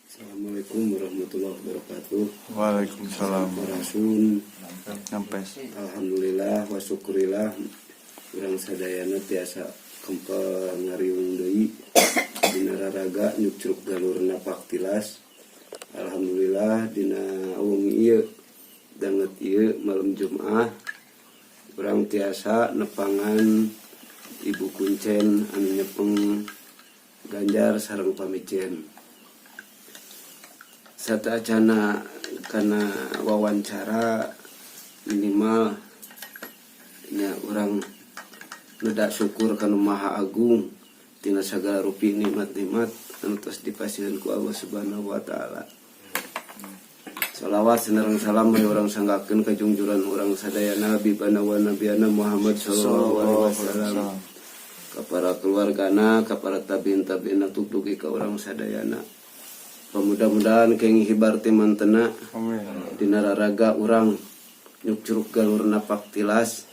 Assalamualaikum warahmatullahi wabarakatuh. Waalaikumsalam. Rasul. Nampes. Alhamdulillah wa syukurillah urang sadayana tiasa kempa ngariung deui dina raraga nyucruk galurna paktilas. Alhamdulillah dina wengi ieu danget ieu malam Jumat urang tiasa nepangan Ibu Kuncen anu nyepeng ganjar sareng pamicen. Satacana kana wawancara minimal nya urang nuda syukur kana Maha Agung tina sagala rupi nikmat-nikmat anu tos dipasieun ku Allah Subhanahu wa taala. Shalawat sareng salam we urang sanggakeun ka junjuran urang sadayana Habibana wa Nabiyana Muhammad sallallahu alaihi wasallam. Ka para keluargana, ka para tabiin tutugi ka urang sadayana. Mudah-mudahan kengi hibar ti mantena dina raraga urang nyucruk galurna paktilas.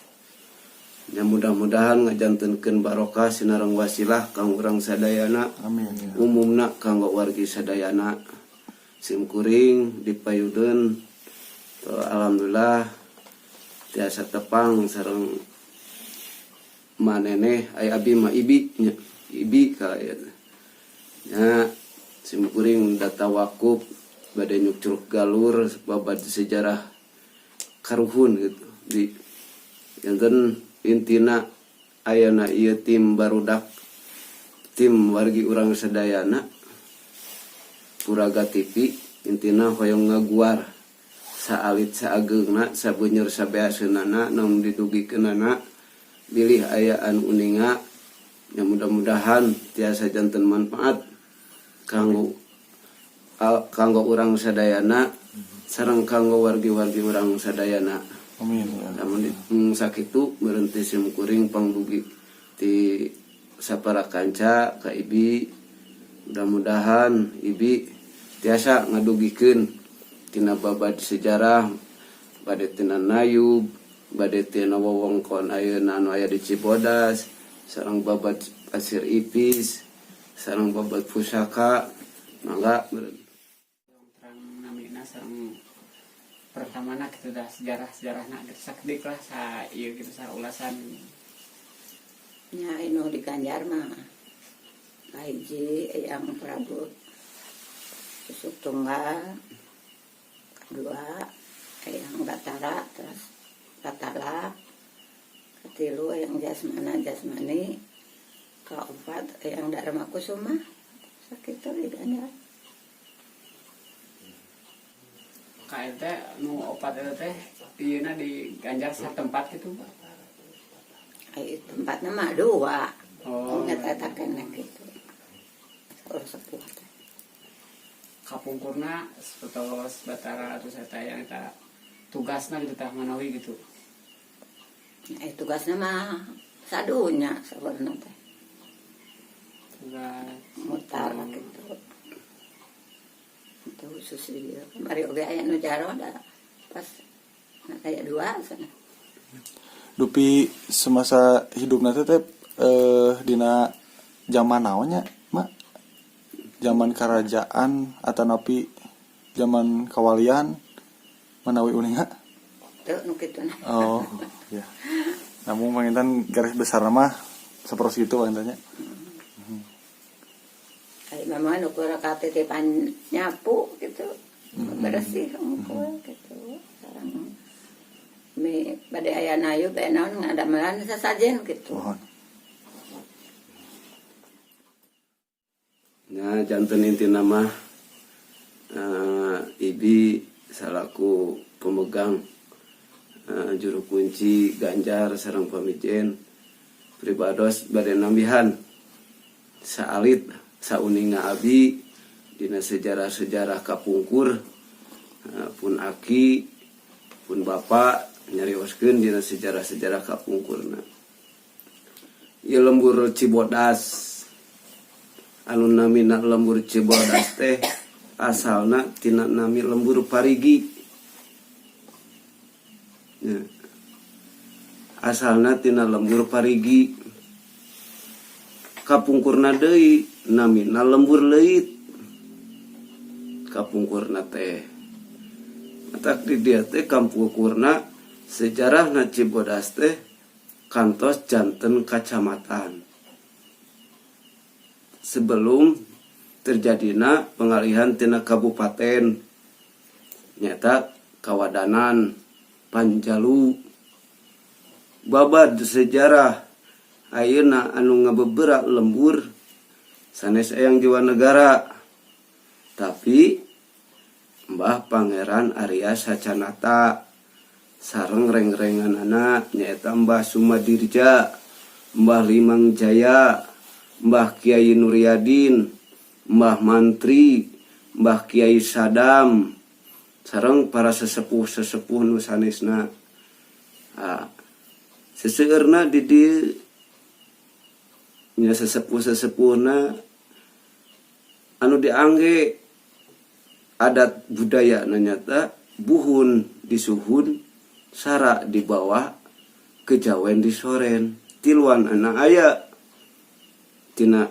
Ya mudah-mudahan ngajantenkeun barokah sinareng wasilah kang urang sadayana. Amin. Umumna kanggo wargi sadayana. Simkuring dipayudeun alhamdulillah tiasa tepang sareng maneneh ai abi mah ibi ka nya simkuring data wakuf bade nyucruk galur babad sejarah karuhun gitu di yanten intina ayana ieu tim barudak tim wargi urang sadayana Puraga TV intina hoyong ngaguar saalit saageungna sabeunyer sabeaseunana namun didugikeunana bilih aya anu uninga ya mudah-mudahan tiasa janten manfaat kanggo urang sadayana sareng kanggo wargi-wargi urang sadayana. Amin. Namun sakitu berhenti simkuring pangdugi ti sapara kanca ka Ibi. Mudah-mudahan Ibi tiasa ngadugikeun tina babad sejarah bade tina Nayub, bade tina wewengkon ayeuna anu aya di Cibodas, sareng babad Pasir Ipis, sareng babad Pusaka. Mangga terang namina sareng pertamana gitu dah sejarah-sejarahna sakdik lah sa ieu gitu sa ulasan nya inu di Ganjar mah hiji yang Prabu Susuk Tunggal, kedua yang Batara, terus Batala, ketilu yang Jasmani, keempat yang Dharma Kusuma sakitu di Ganjar. KLT nu opat eta teh ieuna di Ganjar satempat gitu. Ai tempatna mah dua. Oh, Eta keneh kitu. Urang sepuh teh. kapungkurna setelos Batara terus eta yang eta tugasna gitu tah manawi gitu. Tugasna mah sadunya sabenerna teh. Tugas Mutar gitu. Itu khusus dia. Mari oge aya nu jaro da pas aya dua sana. Dupi semasa hidupna teh dina zaman naonnya, Mak? Zaman kerajaan atau napi zaman kawalian manawi uninga? Teu nu kituna. Oh, iya. Namun panginten garis besar mah sapertos kitu pangintennya. Ai mama nu kura katitipan nyapu gitu. Bersih hungkul gitu. Sareng mi bade aya Nayub bae naon ngadamelan sasajen gitu. Mohon. nya janten intina mah Ibi salaku pemegang juru kunci Ganjar sareng pamijen pribados bade nambihan saalit sauninga abi dina sejarah-sejarah kapungkur pun aki pun bapak nyarioskeun dina sejarah-sejarah kapungkurna. Ieu lembur Cibodas anu namina lembur Cibodas teh asalna tina nami lembur parigi. Ya. Asalna tina lembur parigi. Kapungkurna deui namina lembur leuit. Kapungkurna teh. Matak di dia teh kapungkurna sejarahna Cibodas teh kantos janten kacamatan. Sebelum terjadina pengalihan tina kabupaten nyata Kawadanan Panjalu babad sejarah ayeuna anu ngabeberak lembur sanes eyang jiwa negara tapi Mbah Pangeran Arya Sacanata sareng reng-renganana nyaeta Mbah Sumadirja, Mbah Limang Jaya, Mbah Kiai Nuryadin, Mbah Mantri, Mbah Kiai Sadam, sareng para sesepuh-sesepuh nu sanesna. Seseueurna di dieu nya sesepuh-sesepuhna anu diangge adat budaya nyata buhun disuhun sara di bawah kejawen di soren tiluan anak aya tina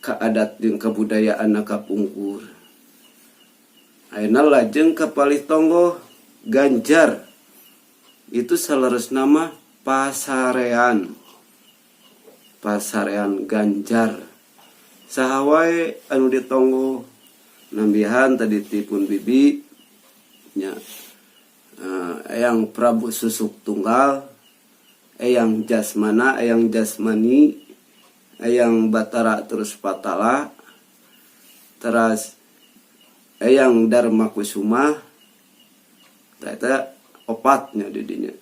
kaadat jeung kabudayaan kapungkur. Ayeuna lajeng kapalih tonggo Ganjar itu saleres nama pasarean Ganjar saha wae anu ditonggo nambihan tadi tipun bibi nya eyang Prabu Susuk Tunggal, eyang Jasmana, eyang Jasmani, eyang Batara terus Patala, terus eyang Dharma Kusuma, eta opatnya didinya.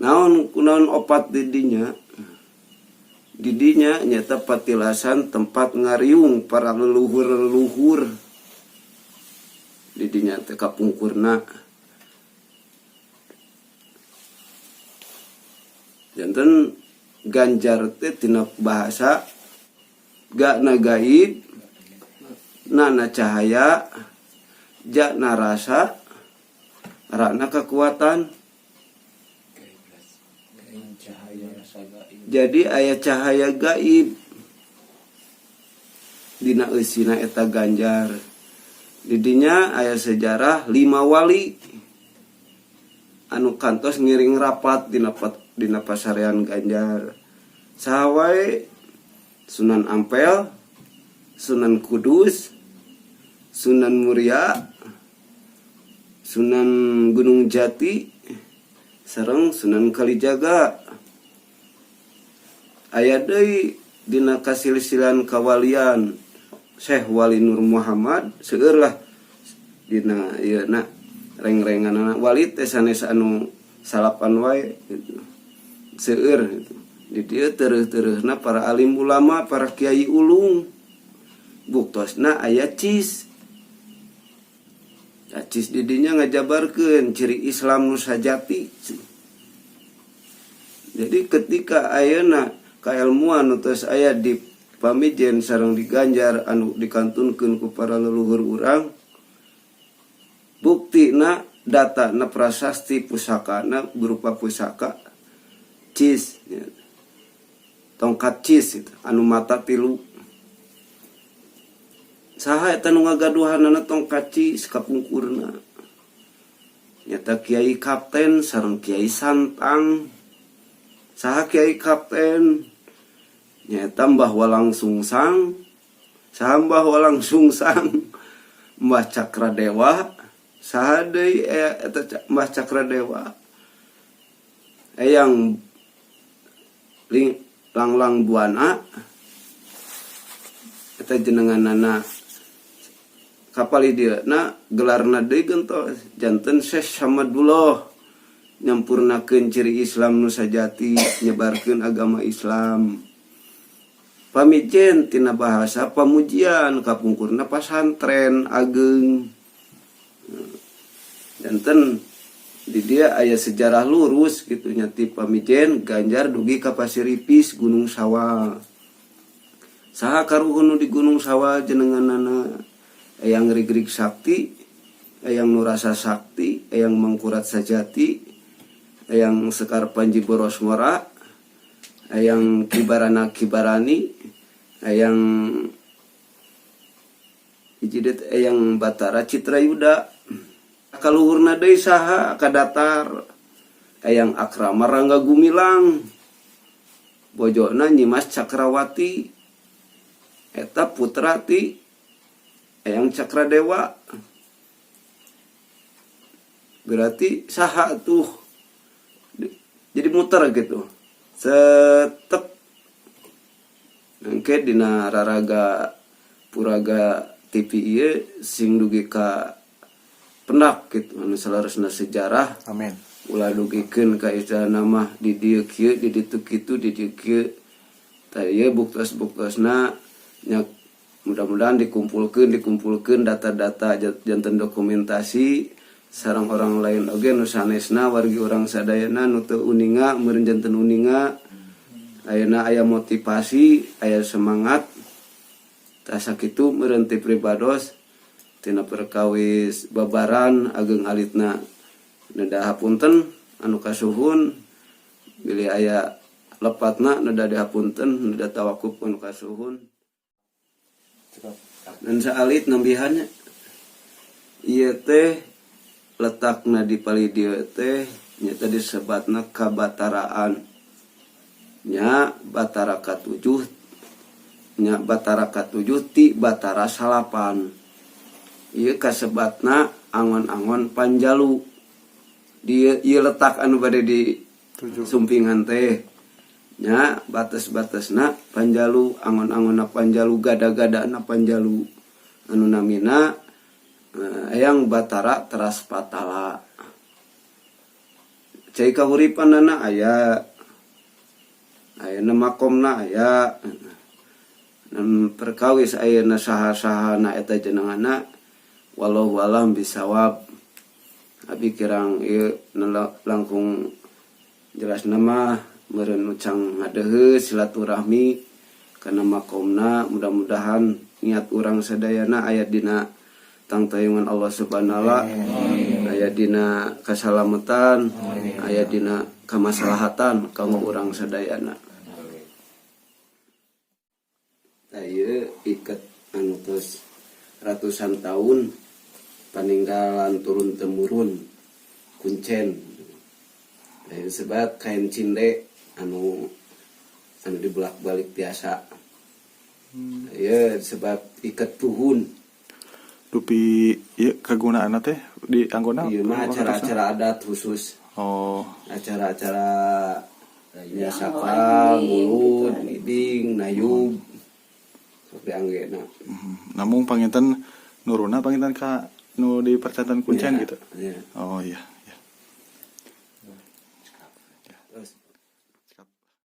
Naon kunaon opat didinya nyata patilasan tempat ngariung para leluhur didinya teh kapungkurna. Janten Ganjar teh tina bahasa gana gaib, nana cahaya, jana rasa, rana kekuatan. Jadi aya cahaya gaib dina eusina eta Ganjar. Didinya aya sejarah 5 wali anu kantos ngiring rapat dina pasarean Ganjar. Saha wae Sunan Ampel, Sunan Kudus, Sunan Muria, Sunan Gunung Jati, sareng Sunan Kalijaga. Aya deui dina kasilsilan kawalian Syekh Wali Nur Muhammad seueur lah dina ieu na reng-renganana wali teh sanes anu salapan wae gitu. Seueur gitu. Di dieu teureus-teureusna para alim ulama, para kiai ulung. Buktosna aya cis. Cis di dinya ngajabarkeun ciri Islam nu sajati. Jadi ketika ayeuna kailmuan nu tos aya di pamijen sareng di Ganjar anu dikantunkeun ku para leluhur urang, buktina datana prasasti pusakana berupa pusaka cis ya. Tongkat cis itu anu mata 3. Saha eta nu ngagaduhanana tongkat cis kapungkurna? Nyata Kiai Kapten sareng Kiai Santang. Saha Kiai Kapten? Nyata Mbah Walang Sungsang. Saha Mbah Walang Sungsang? Mbah Cakradewa. Saha deui eta Mbah Cakradewa? Eyang Langlang Buana. Eta jenenganana kapali dia na gelarna deui gentos janten Syekh Samadullah nyampurnakeun ciri Islam nu sajati nyebarkeun agama Islam. Pamijen tina bahasa pamujian kapungkurna pasantren ageng. Janten di dia aya sejarah lurus gitu nyati pamijen Ganjar dugi ka Pasir Ipis Gunung Sawah. Saha karuhun di Gunung Sawah jenenganana aya ayang rig-rig sakti, ayang nurasa sakti, ayang mangkurat sajati, ayang sekar panji boros mora, ayang kibarana kibarani, ayang ijidet ayang batara citra yuda, kaluhurna deui saha kadatar, ayang akrama rangga gumilang, bojona nyimas cakrawati, eta putra ti ayang cakradewa. Berarti saha tuh, jadi muter gitu, setek nangke dina raraga puraga TV ieu sing dugi ka pendak gitu anu salarasna sejarah. Amin. Ulah dugikeun ka istilah nama di dieu kieu di ditu kitu di dieu kieu. Tah ieu buktos-buktosna nya mudah-mudahan dikumpulkeun data-data janten dokumentasi sareng orang lain oge nu sanesna wargi urang sadayana nu teu uninga meureun janten uninga ayeuna aya motivasi aya semangat tah sakitu meureun ti pribados tina perkawis babaran ageng alitna neda hapunten anu kasuhun bilih aya lepatna neda dihapunten neda tawakuf anu kasuhun dan saalit nambihannya ieu teh letakna di palidieu teh nyata disebatna kabataraan nya batara katujuh nya batara katujuh ti batara salapan ieu kasebatna angon-angon panjalu dia ieu letak anu bade di sumpingan teh nya batas-batasna panjalu angon-angonna panjalu gada-gadana panjalu anu namina ayang batara teras patala cai kahuripanana aya makomna aya perkawis ayeuna saha-sahana eta jenenganna wallahu alam bisawab abi kirang ieu langkung jelas nama meureun ucang ngadeuheuh silaturahmi kana makomna mudah-mudahan niat urang sadayana aya dina tangtayungan Allah Subhanahu wa taala aya dina kasalamatan aya dina kamaslahatan kanggo urang sadayana. Ieu iket anu tos ratusan tahun paninggalan turun temurun kuncen sebab kain cinde anu dibulak-balik biasa ya sebab iket tuhun dupi ieu kagunaanna teh di anggona ieu mah acara-acara adat khusus acara-acara ya sakal mulut miding nayub sampai anggena namun panginten nuruna panginten ka nu di percatan kuncen gitu. Ya. Oh iya.